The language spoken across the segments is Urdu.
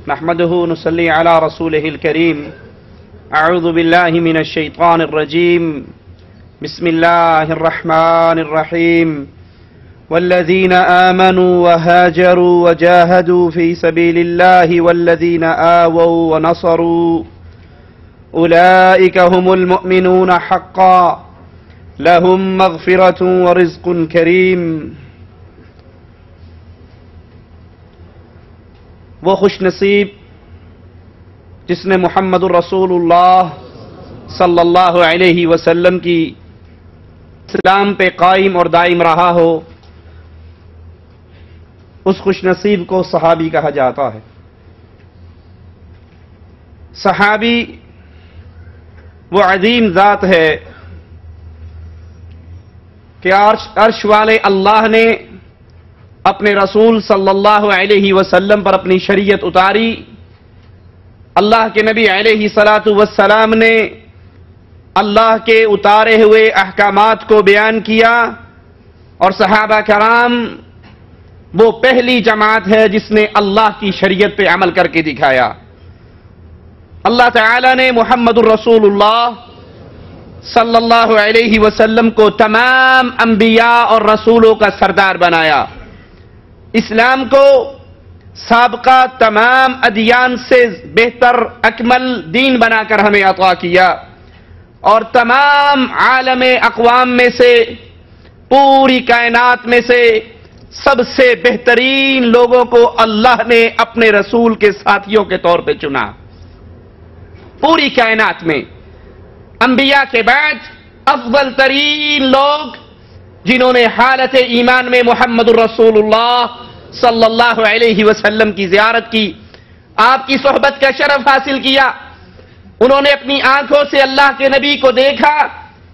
نحمده نصلي على رسوله الكريم. اعوذ بالله من الشيطان الرجيم. بسم الله الرحمن الرحيم. والذين آمنوا وهاجروا وجاهدوا في سبيل الله والذين آووا ونصروا أولئك هم المؤمنون حقا لهم مغفرة ورزق كريم. وہ خوش نصیب جس نے محمد الرسول اللہ صلی اللہ علیہ وسلم کی اسلام پہ قائم اور دائم رہا ہو، اس خوش نصیب کو صحابی کہا جاتا ہے. صحابی وہ عظیم ذات ہے کہ عرش والے اللہ نے اپنے رسول صلی اللہ علیہ وسلم پر اپنی شریعت اتاری. اللہ کے نبی علیہ الصلاۃ والسلام نے اللہ کے اتارے ہوئے احکامات کو بیان کیا، اور صحابہ کرام وہ پہلی جماعت ہے جس نے اللہ کی شریعت پہ عمل کر کے دکھایا. اللہ تعالی نے محمد الرسول اللہ صلی اللہ علیہ وسلم کو تمام انبیاء اور رسولوں کا سردار بنایا. اسلام کو سابقہ تمام ادیان سے بہتر اکمل دین بنا کر ہمیں عطا کیا، اور تمام عالم اقوام میں سے، پوری کائنات میں سے سب سے بہترین لوگوں کو اللہ نے اپنے رسول کے ساتھیوں کے طور پہ چنا. پوری کائنات میں انبیاء کے بعد افضل ترین لوگ جنہوں نے حالت ایمان میں محمد الرسول اللہ صلی اللہ علیہ وسلم کی زیارت کی، آپ کی صحبت کا شرف حاصل کیا، انہوں نے اپنی آنکھوں سے اللہ کے نبی کو دیکھا،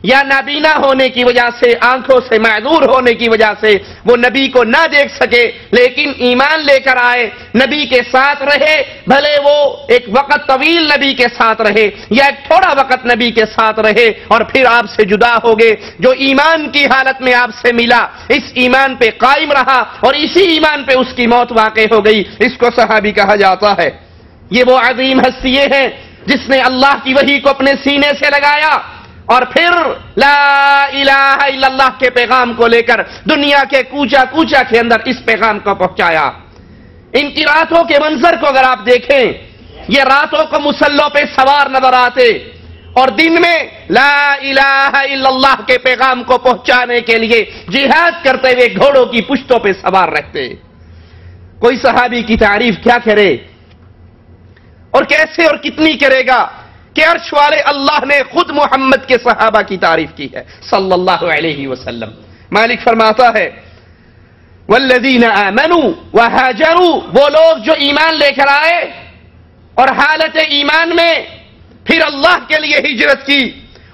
یا نابینا ہونے کی وجہ سے، آنکھوں سے معذور ہونے کی وجہ سے وہ نبی کو نہ دیکھ سکے، لیکن ایمان لے کر آئے، نبی کے ساتھ رہے، بھلے وہ ایک وقت طویل نبی کے ساتھ رہے یا ایک تھوڑا وقت نبی کے ساتھ رہے، اور پھر آپ سے جدا ہو گئے. جو ایمان کی حالت میں آپ سے ملا، اس ایمان پہ قائم رہا، اور اسی ایمان پہ اس کی موت واقع ہو گئی. اس کو صحابی کہا جاتا ہے. یہ وہ عظیم ہستیاں ہیں جس نے اللہ کی وحی کو اپنے سینے سے لگایا، اور پھر لا الہ الا اللہ کے پیغام کو لے کر دنیا کے کوچہ کوچہ کے اندر اس پیغام کو پہنچایا. ان کی راتوں کے منظر کو اگر آپ دیکھیں، یہ راتوں کو مسلحوں پہ سوار نظر آتے، اور دن میں لا الہ الا اللہ کے پیغام کو پہنچانے کے لیے جہاد کرتے ہوئے گھوڑوں کی پشتوں پہ سوار رہتے. کوئی صحابی کی تعریف کیا کرے، اور کیسے اور کتنی کرے گا کہ عرش والے اللہ نے خود محمد کے صحابہ کی تعریف کی ہے صلی اللہ علیہ وسلم. مالک فرماتا ہے والذین آمنوا وہاجروا، وہ لوگ جو ایمان لے کر آئے اور حالت ایمان میں پھر اللہ کے لیے ہجرت کی،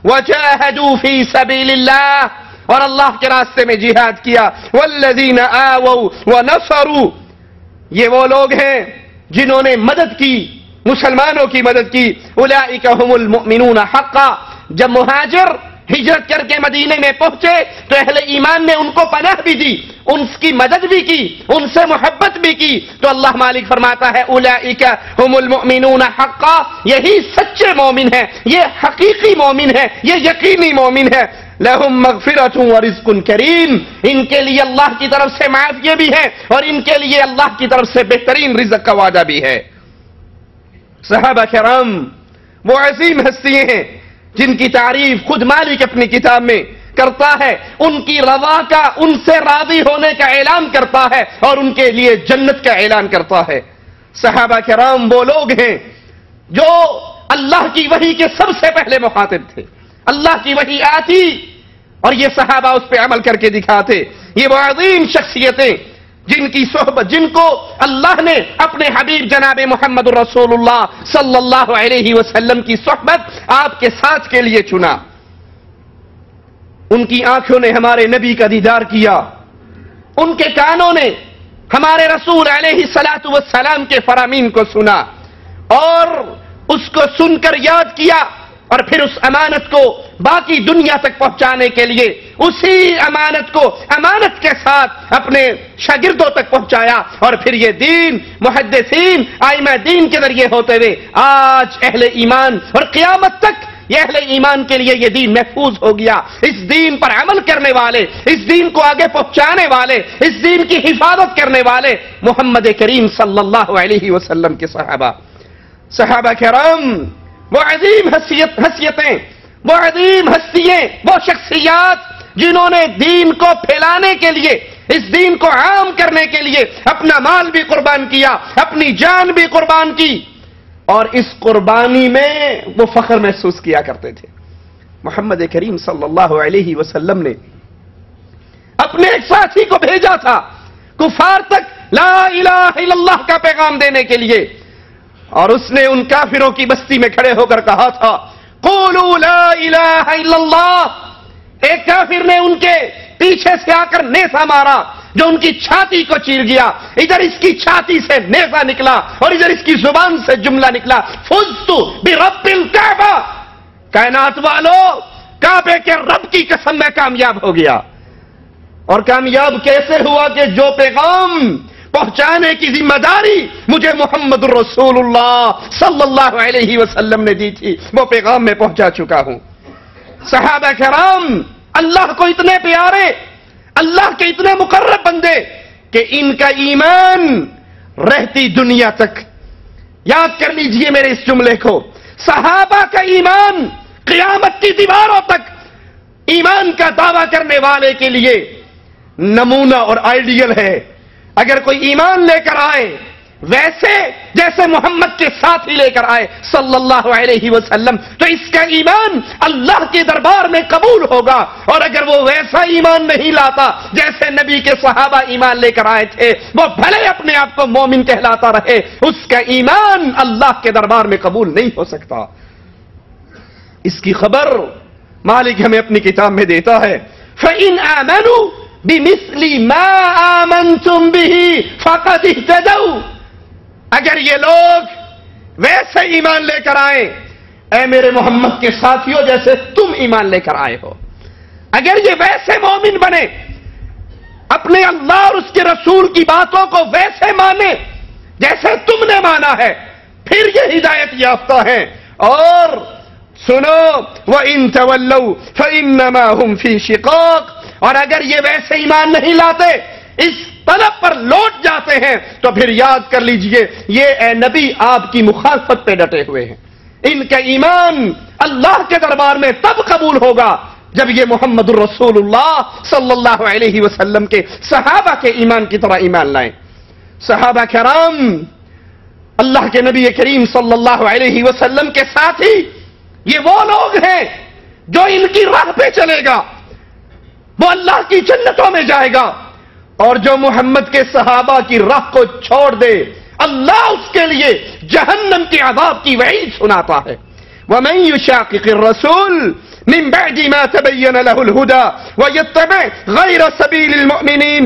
وجاہدوا فی سبیل اللہ، اور اللہ کے راستے میں جہاد کیا، والذین آووا ونصروا، یہ وہ لوگ ہیں جنہوں نے مدد کی، مسلمانوں کی مدد کی. اولئک هم المؤمنون حقا. جب مہاجر ہجرت کر کے مدینے میں پہنچے تو اہل ایمان نے ان کو پناہ بھی دی، ان کی مدد بھی کی، ان سے محبت بھی کی. تو اللہ مالک فرماتا ہے اولئک هم المؤمنون حقا، یہی سچے مومن ہیں، یہ حقیقی مومن ہیں، یہ یقینی مومن ہیں. لہم مغفرۃ ورزق کریم، ان کے لیے اللہ کی طرف سے معافی بھی ہے، اور ان کے لیے اللہ کی طرف سے بہترین رزق کا وعدہ بھی ہے. صحابہ کرام وہ عظیم ہستیاں ہیں جن کی تعریف خود مالک اپنی کتاب میں کرتا ہے، ان کی رضا کا، ان سے راضی ہونے کا اعلان کرتا ہے، اور ان کے لیے جنت کا اعلان کرتا ہے. صحابہ کرام وہ لوگ ہیں جو اللہ کی وحی کے سب سے پہلے مخاطب تھے. اللہ کی وحی آتی اور یہ صحابہ اس پہ عمل کر کے دکھاتے. یہ وہ عظیم شخصیتیں جن کی صحبت، جن کو اللہ نے اپنے حبیب جناب محمد الرسول اللہ صلی اللہ علیہ وسلم کی صحبت آپ کے ساتھ کے لیے چنا. ان کی آنکھوں نے ہمارے نبی کا دیدار کیا، ان کے کانوں نے ہمارے رسول علیہ الصلاۃ والسلام کے فرامین کو سنا، اور اس کو سن کر یاد کیا اور پھر اس امانت کو باقی دنیا تک پہنچانے کے لیے اسی امانت کو امانت کے ساتھ اپنے شاگردوں تک پہنچایا، اور پھر یہ دین محدثین ائمہ دین کے ذریعے ہوتے ہوئے آج اہل ایمان اور قیامت تک یہ اہل ایمان کے لیے یہ دین محفوظ ہو گیا۔ اس دین پر عمل کرنے والے، اس دین کو آگے پہنچانے والے، اس دین کی حفاظت کرنے والے محمد کریم صلی اللہ علیہ وسلم کے صحابہ کرام، وہ عظیم حیثیتیں، وہ عظیم ہستیاں، وہ شخصیات جنہوں نے دین کو پھیلانے کے لیے، اس دین کو عام کرنے کے لیے اپنا مال بھی قربان کیا، اپنی جان بھی قربان کی، اور اس قربانی میں وہ فخر محسوس کیا کرتے تھے۔ محمد کریم صلی اللہ علیہ وسلم نے اپنے ایک ساتھی کو بھیجا تھا کفار تک لا الہ الا اللہ کا پیغام دینے کے لیے، اور اس نے ان کافروں کی بستی میں کھڑے ہو کر کہا تھا قولوا لا الہ الا اللہ۔ ایک کافر نے ان کے پیچھے سے آ کر نیزہ مارا جو ان کی چھاتی کو چیر گیا، ادھر اس کی چھاتی سے نیزہ نکلا اور ادھر اس کی زبان سے جملہ نکلا فزت برب الکعبہ، کائنات والو کعبے کے رب کی قسم میں کامیاب ہو گیا۔ اور کامیاب کیسے ہوا کہ جو پیغام پہنچانے کی ذمہ داری مجھے محمد الرسول اللہ صلی اللہ علیہ وسلم نے دی تھی وہ پیغام میں پہنچا چکا ہوں۔ صحابہ کرام اللہ کو اتنے پیارے، اللہ کے اتنے مقرب بندے کہ ان کا ایمان رہتی دنیا تک، یاد کر لیجئے میرے اس جملے کو، صحابہ کا ایمان قیامت کی دیواروں تک ایمان کا دعویٰ کرنے والے کے لیے نمونہ اور آئیڈیل ہے۔ اگر کوئی ایمان لے کر آئے ویسے جیسے محمد کے ساتھ ہی لے کر آئے صلی اللہ علیہ وسلم تو اس کا ایمان اللہ کے دربار میں قبول ہوگا، اور اگر وہ ویسا ایمان نہیں لاتا جیسے نبی کے صحابہ ایمان لے کر آئے تھے، وہ بھلے اپنے آپ کو مومن کہلاتا رہے، اس کا ایمان اللہ کے دربار میں قبول نہیں ہو سکتا۔ اس کی خبر مالک ہمیں اپنی کتاب میں دیتا ہے فَإِنْ آمَنُوا بِمِثْلِ مَا آمَنْتُمْ بِهِ فَقَدْ اهْتَدَوْا۔ اگر یہ لوگ ویسے ایمان لے کر آئیں اے میرے محمد کے ساتھیوں جیسے تم ایمان لے کر آئے ہو، اگر یہ ویسے مومن بنے، اپنے اللہ اور اس کے رسول کی باتوں کو ویسے مانے جیسے تم نے مانا ہے، پھر یہ ہدایت یافتہ ہیں۔ اور سنو وَإِن تَوَلَّوْا فَإِنَّمَا هُمْ فِي شِقَاقٍ، اور اگر یہ ویسے ایمان نہیں لاتے، اس طلب پر لوٹ جاتے ہیں، تو پھر یاد کر لیجئے یہ اے نبی آپ کی مخالفت پہ ڈٹے ہوئے ہیں۔ ان کا ایمان اللہ کے دربار میں تب قبول ہوگا جب یہ محمد الرسول اللہ صلی اللہ علیہ وسلم کے صحابہ کے ایمان کی طرح ایمان لائیں۔ صحابہ کرام اللہ کے نبی کریم صلی اللہ علیہ وسلم کے ساتھی یہ وہ لوگ ہیں جو ان کی راہ پہ چلے گا وہ اللہ کی جنتوں میں جائے گا، اور جو محمد کے صحابہ کی راہ کو چھوڑ دے اللہ اس کے لیے جہنم کے عذاب کی وعید سناتا ہے۔ وَمَن يُشَاقِقِ الرَّسُولَ مِن بَعْدِ مَا تَبَيَّنَ لَهُ الْهُدَى وَيَتَّبِعْ غَيْرَ سَبِيلِ الْمُؤْمِنِينَ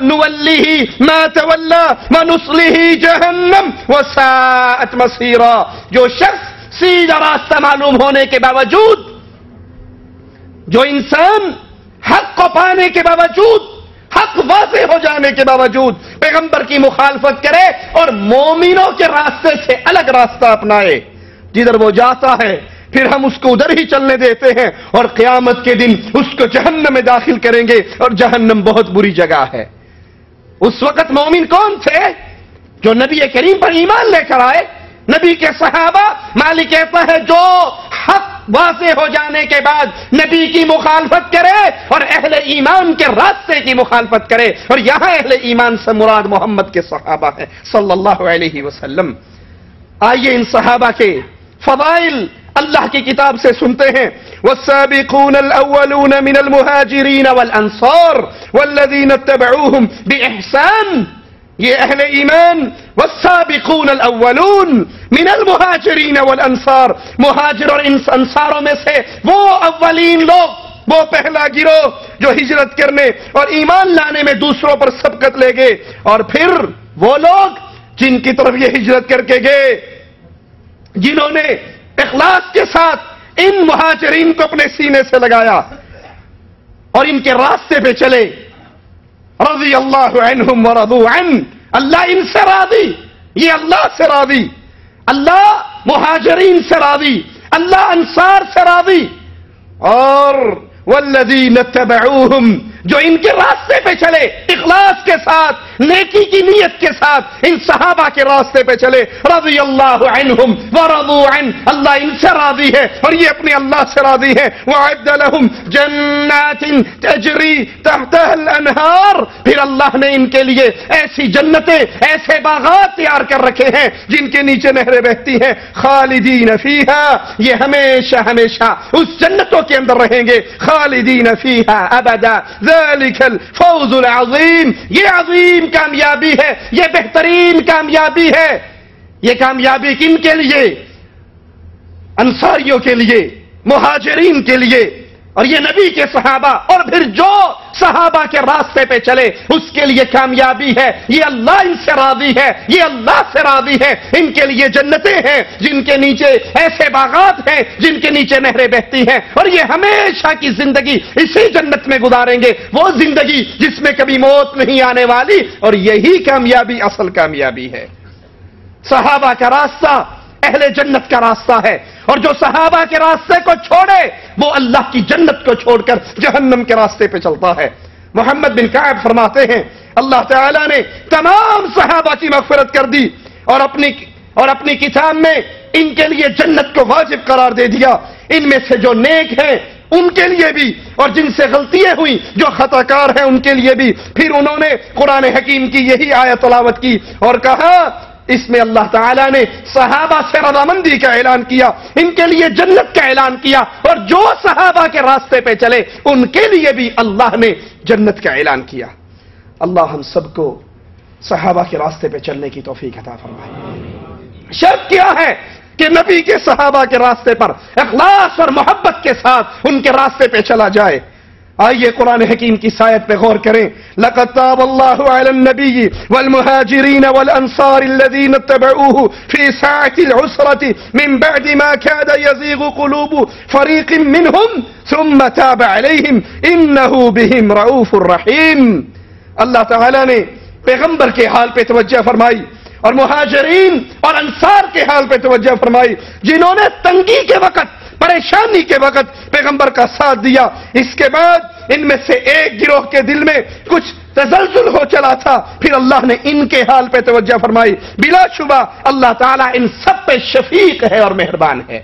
نُوَلِّهِ مَا تَوَلَّى وَنُصْلِهِ جَهَنَّمَ وَسَاءَتْ مَصِيرًا۔ جو شخص سیدھا راستہ معلوم ہونے کے باوجود، جو انسان حق کو پانے کے باوجود، حق واضح ہو جانے کے باوجود پیغمبر کی مخالفت کرے اور مومنوں کے راستے سے الگ راستہ اپنائے، جدھر وہ جاتا ہے پھر ہم اس کو ادھر ہی چلنے دیتے ہیں، اور قیامت کے دن اس کو جہنم میں داخل کریں گے، اور جہنم بہت بری جگہ ہے۔ اس وقت مومن کون تھے؟ جو نبی کریم پر ایمان لے کر آئے، نبی کے صحابہ۔ مالک کہتا ہے جو حق واضح ہو جانے کے بعد نبی کی مخالفت کرے اور اہل ایمان کے راستے کی مخالفت کرے، اور یہاں اہل ایمان سے مراد محمد کے صحابہ ہیں صلی اللہ علیہ وسلم۔ آئیے ان صحابہ کے فضائل اللہ کی کتاب سے سنتے ہیں۔ والسابقون الاولون من المہاجرین والانصار والذین اتبعوهم باحسان، یہ اہل ایمان والسابقون الاولون من المہاجرین والانصار، مہاجر اور انصاروں میں سے وہ اولین لوگ، وہ پہلا گروہ جو ہجرت کرنے اور ایمان لانے میں دوسروں پر سبقت لے گئے، اور پھر وہ لوگ جن کی طرف یہ ہجرت کر کے گئے جنہوں نے اخلاص کے ساتھ ان مہاجرین کو اپنے سینے سے لگایا اور ان کے راستے پہ چلے. رضی اللہ عنہم ورضوا عنہ، اللہ ان سے راضی، یہ اللہ سے راضی، اللہ مہاجرین سے راضی، اللہ انصار سے راضی. اور والذین اتبعوہم، جو ان کے راستے پہ چلے اخلاص کے ساتھ، نیکی کی نیت کے ساتھ ان صحابہ کے راستے پہ چلے. رضی اللہ عنہم ورضوا عنہ، اللہ ان سے راضی ہے اور یہ اپنے اللہ سے راضی ہے. وَأَعَدَّ لَهُمْ جَنَّاتٍ تَجْرِي تَحْتَهَا الْأَنْهَارُ، پھر اللہ نے ان کے لیے ایسی جنتیں، ایسے باغات تیار کر رکھے ہیں جن کے نیچے نہریں بہتی ہیں. خالدین فیہا، یہ ہمیشہ ہمیشہ اس جنتوں کے اندر رہیں گے. خالدین فیہا ابدا، ذلک الفوز العظیم، یہ عظیم کامیابی ہے، یہ بہترین کامیابی ہے. یہ کامیابی کن کے لیے؟ انصاریوں کے لیے، مہاجرین کے لیے، اور یہ نبی کے صحابہ اور پھر جو صحابہ کے راستے پہ چلے اس کے لیے کامیابی ہے. یہ اللہ ان سے راضی ہے، یہ اللہ سے راضی ہے. ان کے لیے جنتیں ہیں جن کے نیچے ایسے باغات ہیں جن کے نیچے نہریں بہتی ہیں، اور یہ ہمیشہ کی زندگی اسی جنت میں گزاریں گے، وہ زندگی جس میں کبھی موت نہیں آنے والی. اور یہی کامیابی اصل کامیابی ہے. صحابہ کا راستہ اہل جنت کا راستہ ہے، اور جو صحابہ کے راستے کو چھوڑے وہ اللہ کی جنت کو چھوڑ کر جہنم کے راستے پہ چلتا ہے. محمد بن کعب فرماتے ہیں اللہ تعالیٰ نے تمام صحابہ کی مغفرت کر دی اور اپنی کتاب میں ان کے لیے جنت کو واجب قرار دے دیا. ان میں سے جو نیک ہیں ان کے لیے بھی، اور جن سے غلطیاں ہوئیں جو خطا کار ہیں ان کے لیے بھی. پھر انہوں نے قرآن حکیم کی یہی آیت تلاوت کی اور کہا اس میں اللہ تعالیٰ نے صحابہ سے رضامندی کا اعلان کیا، ان کے لیے جنت کا اعلان کیا، اور جو صحابہ کے راستے پہ چلے ان کے لیے بھی اللہ نے جنت کا اعلان کیا. اللہ ہم سب کو صحابہ کے راستے پہ چلنے کی توفیق عطا فرمائے. شرط کیا ہے کہ نبی کے صحابہ کے راستے پر اخلاص اور محبت کے ساتھ ان کے راستے پہ چلا جائے. آئیے قرآن حکیم کی آیت پہ غور کریں. لَقَدْ تَابَ اللَّهُ عَلَى النَّبِيِّ وَالْمُهَاجِرِينَ وَالْأَنصَارِ الَّذِينَ اتَّبَعُوهُ فِي سَاعَةِ الْعُسْرَةِ مِنْ بَعْدِ مَا كَادَ يَزِيغُ قُلُوبُ فَرِيقٍ مِّنْهُمْ ثُمَّ تَابَ عَلَيْهِمْ إِنَّهُ بِهِمْ رَءُوفٌ رَحِيمٌ. اللہ تعالیٰ نے پیغمبر کے حال پہ توجہ فرمائی اور مہاجرین اور انصار کے حال پہ توجہ فرمائی جنہوں نے تنگی کے وقت، پریشانی کے وقت پیغمبر کا ساتھ دیا. اس کے بعد ان میں سے ایک گروہ کے دل میں کچھ تزلزل ہو چلا تھا، پھر اللہ نے ان کے حال پہ توجہ فرمائی. بلا شبہ اللہ تعالیٰ ان سب پہ شفیق ہے اور مہربان ہے.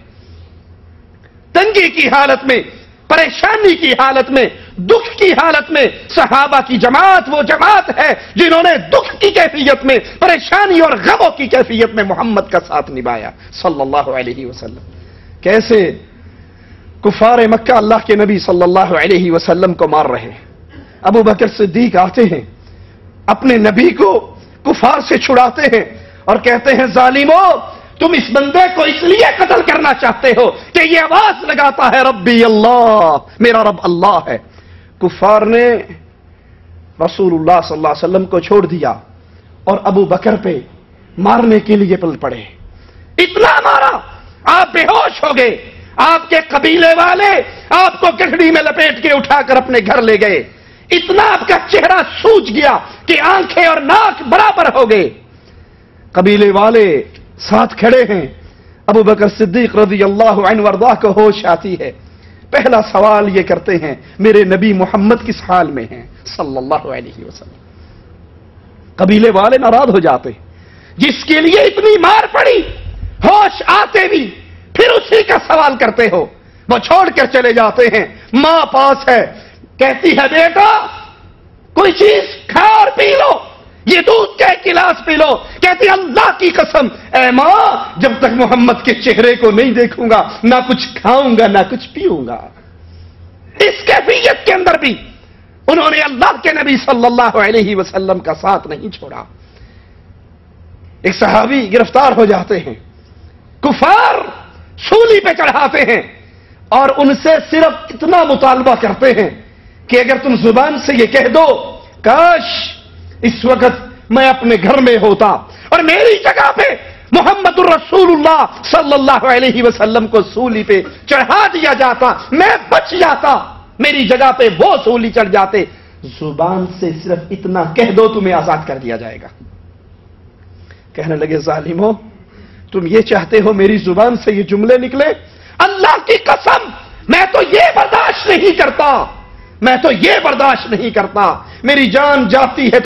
تنگی کی حالت میں، پریشانی کی حالت میں، دکھ کی حالت میں صحابہ کی جماعت وہ جماعت ہے جنہوں نے دکھ کی کیفیت میں، پریشانی اور غموں کی کیفیت میں محمد کا ساتھ نبھایا صلی اللہ علیہ وسلم. کیسے کفار مکہ اللہ کے نبی صلی اللہ علیہ وسلم کو مار رہے ہیں. ابو بکر صدیق آتے ہیں، اپنے نبی کو کفار سے چھڑاتے ہیں اور کہتے ہیں ظالمو، تم اس بندے کو اس لیے قتل کرنا چاہتے ہو کہ یہ آواز لگاتا ہے ربی اللہ، میرا رب اللہ ہے. کفار نے رسول اللہ صلی اللہ علیہ وسلم کو چھوڑ دیا اور ابو بکر پہ مارنے کے لیے پل پڑے. اتنا مارا آپ بے ہوش ہو گئے. آپ کے قبیلے والے آپ کو گٹھڑی میں لپیٹ کے اٹھا کر اپنے گھر لے گئے. اتنا آپ کا چہرہ سوج گیا کہ آنکھیں اور ناک برابر ہو گئے. قبیلے والے ساتھ کھڑے ہیں. ابو بکر صدیق رضی اللہ عنہ وارضاہ کو ہوش آتی ہے. پہلا سوال یہ کرتے ہیں میرے نبی محمد کس حال میں ہیں صلی اللہ علیہ وسلم. قبیلے والے ناراض ہو جاتے ہیں. جس کے لیے اتنی مار پڑی، ہوش آتے بھی پھر اسی کا سوال کرتے ہو. وہ چھوڑ کر چلے جاتے ہیں. ماں پاس ہے، کہتی ہے بیٹا کوئی چیز کھا اور پی لو، یہ دودھ کا ایک گلاس پی لو. کہتی اللہ کی قسم اے ماں، جب تک محمد کے چہرے کو نہیں دیکھوں گا نہ کچھ کھاؤں گا نہ کچھ پیوں گا. اس کیفیت کے اندر بھی انہوں نے اللہ کے نبی صلی اللہ علیہ وسلم کا ساتھ نہیں چھوڑا. ایک صحابی گرفتار ہو جاتے ہیں، کفار سولی پہ چڑھاتے ہیں اور ان سے صرف اتنا مطالبہ کرتے ہیں کہ اگر تم زبان سے یہ کہہ دو کاش اس وقت میں اپنے گھر میں ہوتا اور میری جگہ پہ محمد الرسول اللہ صلی اللہ علیہ وسلم کو سولی پہ چڑھا دیا جاتا، میں بچ جاتا، میری جگہ پہ وہ سولی چڑھ جاتے۔ زبان سے صرف اتنا کہہ دو تمہیں آزاد کر دیا جائے گا۔ کہنے لگے ظالمو، تم یہ چاہتے ہو میری زبان سے یہ جملے نکلے؟ اللہ کی قسم میں تو یہ برداشت نہیں کرتا، میں تو یہ برداشت نہیں کرتا، میری جان جاتی ہے